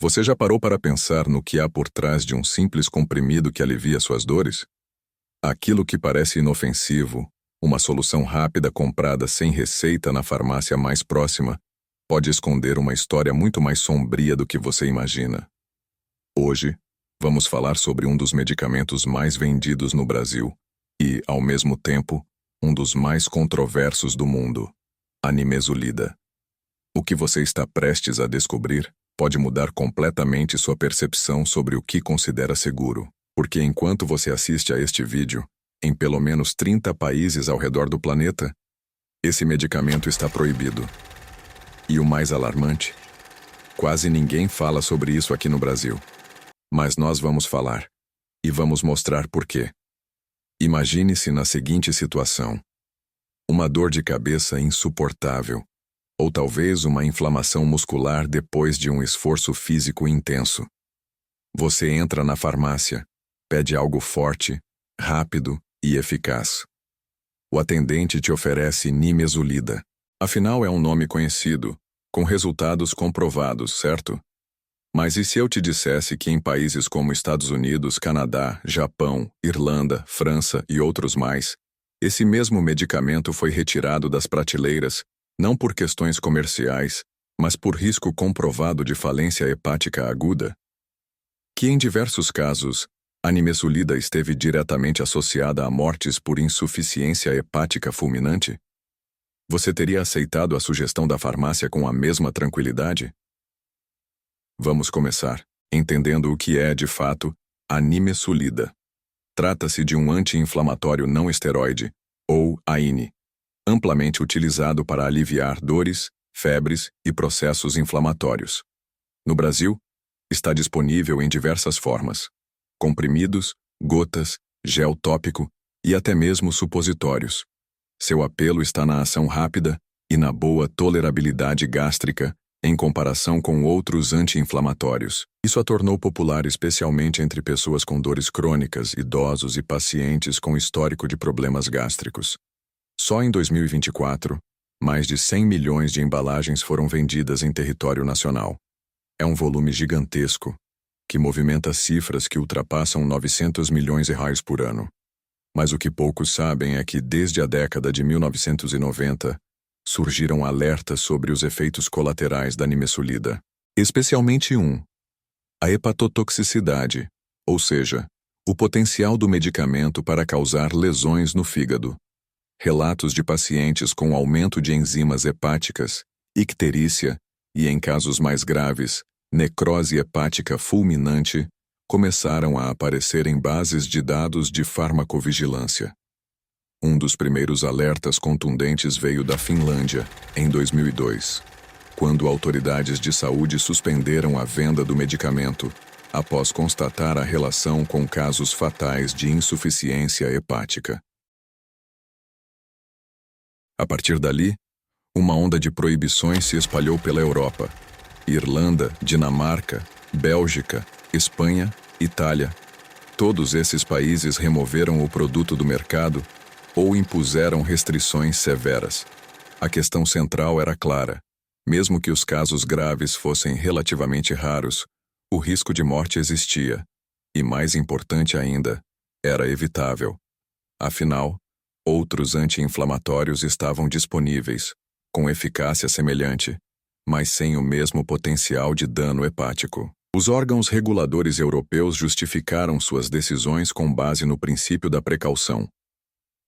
Você já parou para pensar no que há por trás de um simples comprimido que alivia suas dores? Aquilo que parece inofensivo, uma solução rápida comprada sem receita na farmácia mais próxima, pode esconder uma história muito mais sombria do que você imagina. Hoje, vamos falar sobre um dos medicamentos mais vendidos no Brasil e, ao mesmo tempo, um dos mais controversos do mundo, a nimesulida. O que você está prestes a descobrir pode mudar completamente sua percepção sobre o que considera seguro, porque enquanto você assiste a este vídeo, em pelo menos 30 países ao redor do planeta, esse medicamento está proibido. E o mais alarmante, quase ninguém fala sobre isso aqui no Brasil. Mas nós vamos falar, e vamos mostrar por quê. Imagine-se na seguinte situação: uma dor de cabeça insuportável, ou talvez uma inflamação muscular depois de um esforço físico intenso. Você entra na farmácia, pede algo forte, rápido e eficaz. O atendente te oferece nimesulida. Afinal, é um nome conhecido, com resultados comprovados, certo? Mas e se eu te dissesse que em países como Estados Unidos, Canadá, Japão, Irlanda, França e outros mais, esse mesmo medicamento foi retirado das prateleiras não por questões comerciais, mas por risco comprovado de falência hepática aguda? Que em diversos casos, a nimesulida esteve diretamente associada a mortes por insuficiência hepática fulminante? Você teria aceitado a sugestão da farmácia com a mesma tranquilidade? Vamos começar entendendo o que é, de fato, a nimesulida. Trata-se de um anti-inflamatório não esteroide, ou AINE, amplamente utilizado para aliviar dores, febres e processos inflamatórios. No Brasil, está disponível em diversas formas: comprimidos, gotas, gel tópico e até mesmo supositórios. Seu apelo está na ação rápida e na boa tolerabilidade gástrica em comparação com outros anti-inflamatórios. Isso a tornou popular especialmente entre pessoas com dores crônicas, idosos e pacientes com histórico de problemas gástricos. Só em 2024, mais de 100 milhões de embalagens foram vendidas em território nacional. É um volume gigantesco, que movimenta cifras que ultrapassam 900 milhões de reais por ano. Mas o que poucos sabem é que, desde a década de 1990, surgiram alertas sobre os efeitos colaterais da nimesulida, especialmente a hepatotoxicidade, ou seja, o potencial do medicamento para causar lesões no fígado. Relatos de pacientes com aumento de enzimas hepáticas, icterícia e, em casos mais graves, necrose hepática fulminante, começaram a aparecer em bases de dados de farmacovigilância. Um dos primeiros alertas contundentes veio da Finlândia, em 2002, quando autoridades de saúde suspenderam a venda do medicamento após constatar a relação com casos fatais de insuficiência hepática. A partir dali, uma onda de proibições se espalhou pela Europa. Irlanda, Dinamarca, Bélgica, Espanha, Itália. Todos esses países removeram o produto do mercado ou impuseram restrições severas. A questão central era clara: mesmo que os casos graves fossem relativamente raros, o risco de morte existia, e mais importante ainda, era evitável. Afinal, outros anti-inflamatórios estavam disponíveis, com eficácia semelhante, mas sem o mesmo potencial de dano hepático. Os órgãos reguladores europeus justificaram suas decisões com base no princípio da precaução.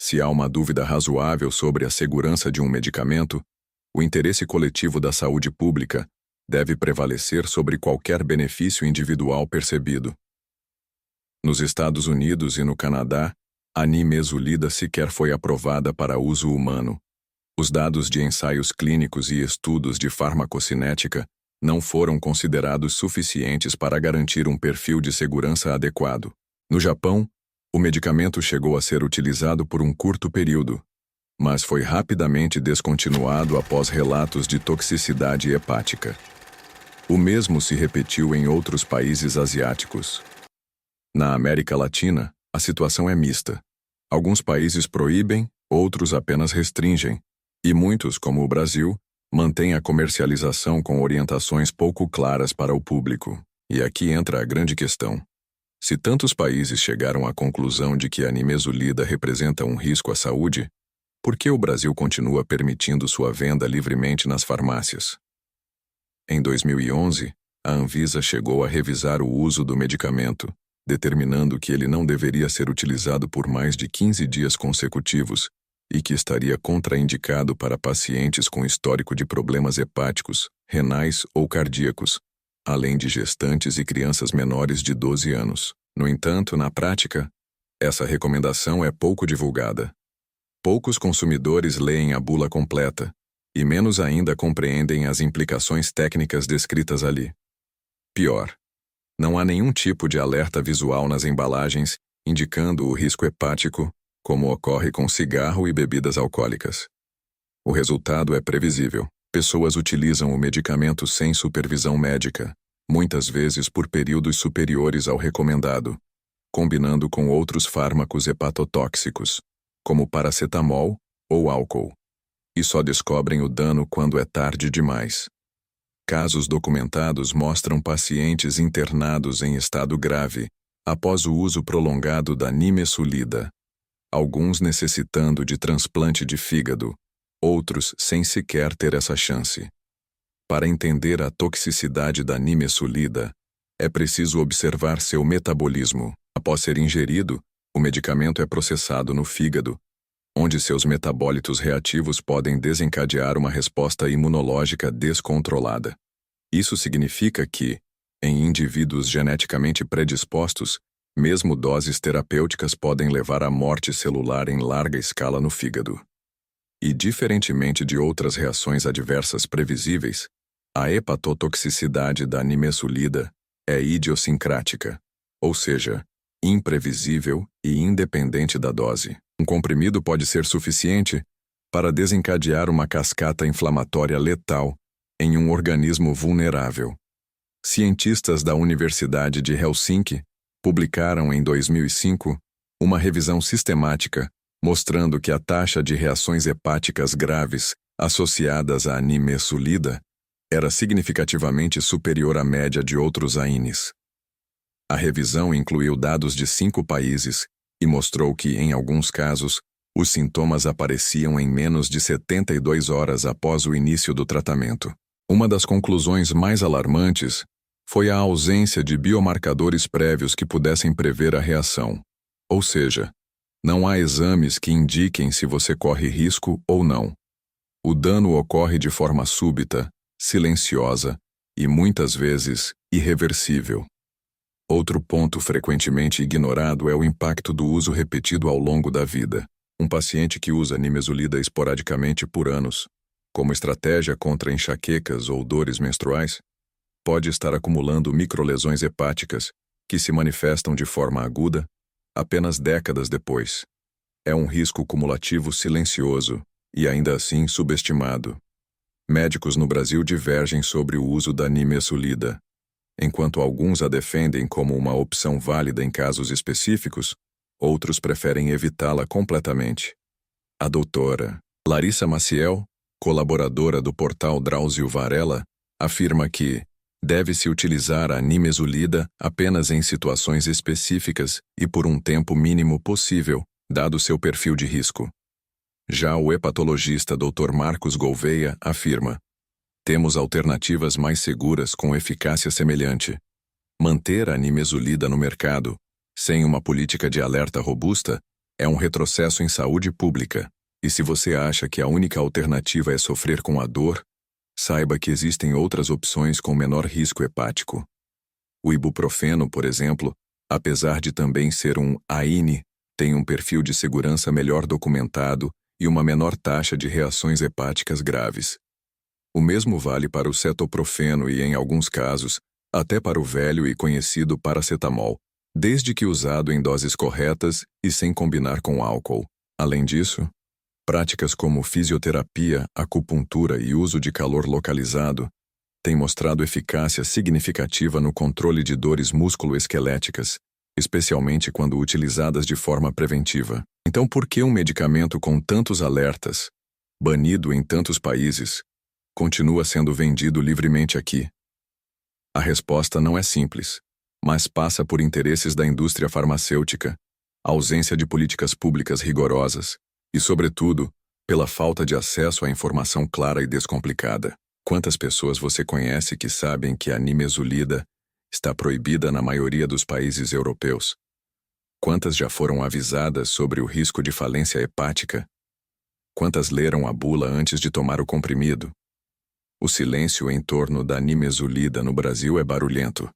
Se há uma dúvida razoável sobre a segurança de um medicamento, o interesse coletivo da saúde pública deve prevalecer sobre qualquer benefício individual percebido. Nos Estados Unidos e no Canadá, a nimesulida sequer foi aprovada para uso humano. Os dados de ensaios clínicos e estudos de farmacocinética não foram considerados suficientes para garantir um perfil de segurança adequado. No Japão, o medicamento chegou a ser utilizado por um curto período, mas foi rapidamente descontinuado após relatos de toxicidade hepática. O mesmo se repetiu em outros países asiáticos. Na América Latina, a situação é mista. Alguns países proíbem, outros apenas restringem, e muitos, como o Brasil, mantêm a comercialização com orientações pouco claras para o público. E aqui entra a grande questão. Se tantos países chegaram à conclusão de que a nimesulida representa um risco à saúde, por que o Brasil continua permitindo sua venda livremente nas farmácias? Em 2011, a Anvisa chegou a revisar o uso do medicamento, determinando que ele não deveria ser utilizado por mais de 15 dias consecutivos e que estaria contraindicado para pacientes com histórico de problemas hepáticos, renais ou cardíacos, além de gestantes e crianças menores de 12 anos. No entanto, na prática, essa recomendação é pouco divulgada. Poucos consumidores leem a bula completa, e menos ainda compreendem as implicações técnicas descritas ali. Pior, não há nenhum tipo de alerta visual nas embalagens indicando o risco hepático, como ocorre com cigarro e bebidas alcoólicas. O resultado é previsível. Pessoas utilizam o medicamento sem supervisão médica, muitas vezes por períodos superiores ao recomendado, combinando com outros fármacos hepatotóxicos, como paracetamol ou álcool, e só descobrem o dano quando é tarde demais. Casos documentados mostram pacientes internados em estado grave após o uso prolongado da nimesulida, alguns necessitando de transplante de fígado, outros sem sequer ter essa chance. Para entender a toxicidade da nimesulida, é preciso observar seu metabolismo. Após ser ingerido, o medicamento é processado no fígado, onde seus metabólitos reativos podem desencadear uma resposta imunológica descontrolada. Isso significa que, em indivíduos geneticamente predispostos, mesmo doses terapêuticas podem levar à morte celular em larga escala no fígado. E, diferentemente de outras reações adversas previsíveis, a hepatotoxicidade da nimesulida é idiosincrática, ou seja, imprevisível e independente da dose. Um comprimido pode ser suficiente para desencadear uma cascata inflamatória letal em um organismo vulnerável. Cientistas da Universidade de Helsinki publicaram em 2005 uma revisão sistemática mostrando que a taxa de reações hepáticas graves associadas à nimesulida era significativamente superior à média de outros AINES. A revisão incluiu dados de 5 países e mostrou que, em alguns casos, os sintomas apareciam em menos de 72 horas após o início do tratamento. Uma das conclusões mais alarmantes foi a ausência de biomarcadores prévios que pudessem prever a reação. Ou seja, não há exames que indiquem se você corre risco ou não. O dano ocorre de forma súbita, silenciosa e, muitas vezes, irreversível. Outro ponto frequentemente ignorado é o impacto do uso repetido ao longo da vida. Um paciente que usa nimesulida esporadicamente por anos, como estratégia contra enxaquecas ou dores menstruais, pode estar acumulando microlesões hepáticas que se manifestam de forma aguda apenas décadas depois. É um risco cumulativo silencioso e ainda assim subestimado. Médicos no Brasil divergem sobre o uso da nimesulida. Enquanto alguns a defendem como uma opção válida em casos específicos, outros preferem evitá-la completamente. A doutora Larissa Maciel, colaboradora do portal Drauzio Varela, afirma que deve-se utilizar a nimesulida apenas em situações específicas e por um tempo mínimo possível, dado seu perfil de risco. Já o hepatologista Dr. Marcos Gouveia afirma: temos alternativas mais seguras com eficácia semelhante. Manter a nimesulida no mercado, sem uma política de alerta robusta, é um retrocesso em saúde pública. E se você acha que a única alternativa é sofrer com a dor, saiba que existem outras opções com menor risco hepático. O ibuprofeno, por exemplo, apesar de também ser um AINE, tem um perfil de segurança melhor documentado e uma menor taxa de reações hepáticas graves. O mesmo vale para o cetoprofeno e, em alguns casos, até para o velho e conhecido paracetamol, desde que usado em doses corretas e sem combinar com álcool. Além disso, práticas como fisioterapia, acupuntura e uso de calor localizado têm mostrado eficácia significativa no controle de dores musculoesqueléticas, especialmente quando utilizadas de forma preventiva. Então, por que um medicamento com tantos alertas, banido em tantos países, continua sendo vendido livremente aqui? A resposta não é simples, mas passa por interesses da indústria farmacêutica, ausência de políticas públicas rigorosas e, sobretudo, pela falta de acesso à informação clara e descomplicada. Quantas pessoas você conhece que sabem que a nimesulida está proibida na maioria dos países europeus? Quantas já foram avisadas sobre o risco de falência hepática? Quantas leram a bula antes de tomar o comprimido? O silêncio em torno da nimesulida no Brasil é barulhento.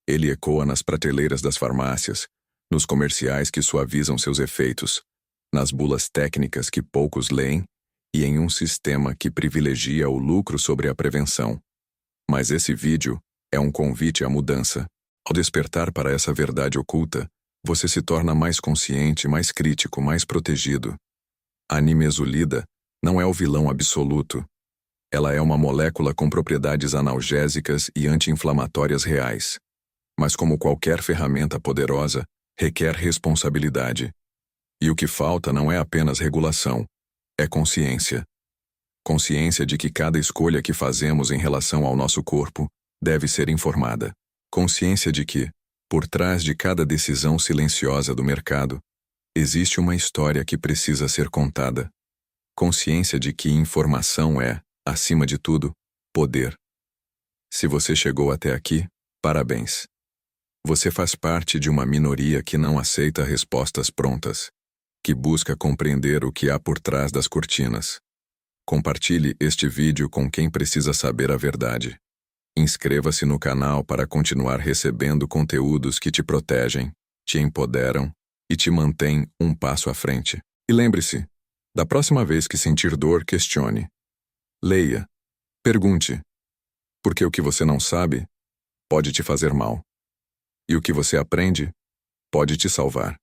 Ele ecoa nas prateleiras das farmácias, nos comerciais que suavizam seus efeitos, nas bulas técnicas que poucos leem e em um sistema que privilegia o lucro sobre a prevenção. Mas esse vídeo é um convite à mudança. Ao despertar para essa verdade oculta, você se torna mais consciente, mais crítico, mais protegido. A nimesulida não é o vilão absoluto. Ela é uma molécula com propriedades analgésicas e anti-inflamatórias reais. Mas como qualquer ferramenta poderosa, requer responsabilidade. E o que falta não é apenas regulação, é consciência. Consciência de que cada escolha que fazemos em relação ao nosso corpo deve ser informada. Consciência de que, por trás de cada decisão silenciosa do mercado, existe uma história que precisa ser contada. Consciência de que informação é, acima de tudo, poder. Se você chegou até aqui, parabéns. Você faz parte de uma minoria que não aceita respostas prontas, que busca compreender o que há por trás das cortinas. Compartilhe este vídeo com quem precisa saber a verdade. Inscreva-se no canal para continuar recebendo conteúdos que te protegem, te empoderam e te mantêm um passo à frente. E lembre-se, da próxima vez que sentir dor, questione. Leia. Pergunte. Porque o que você não sabe pode te fazer mal. E o que você aprende pode te salvar.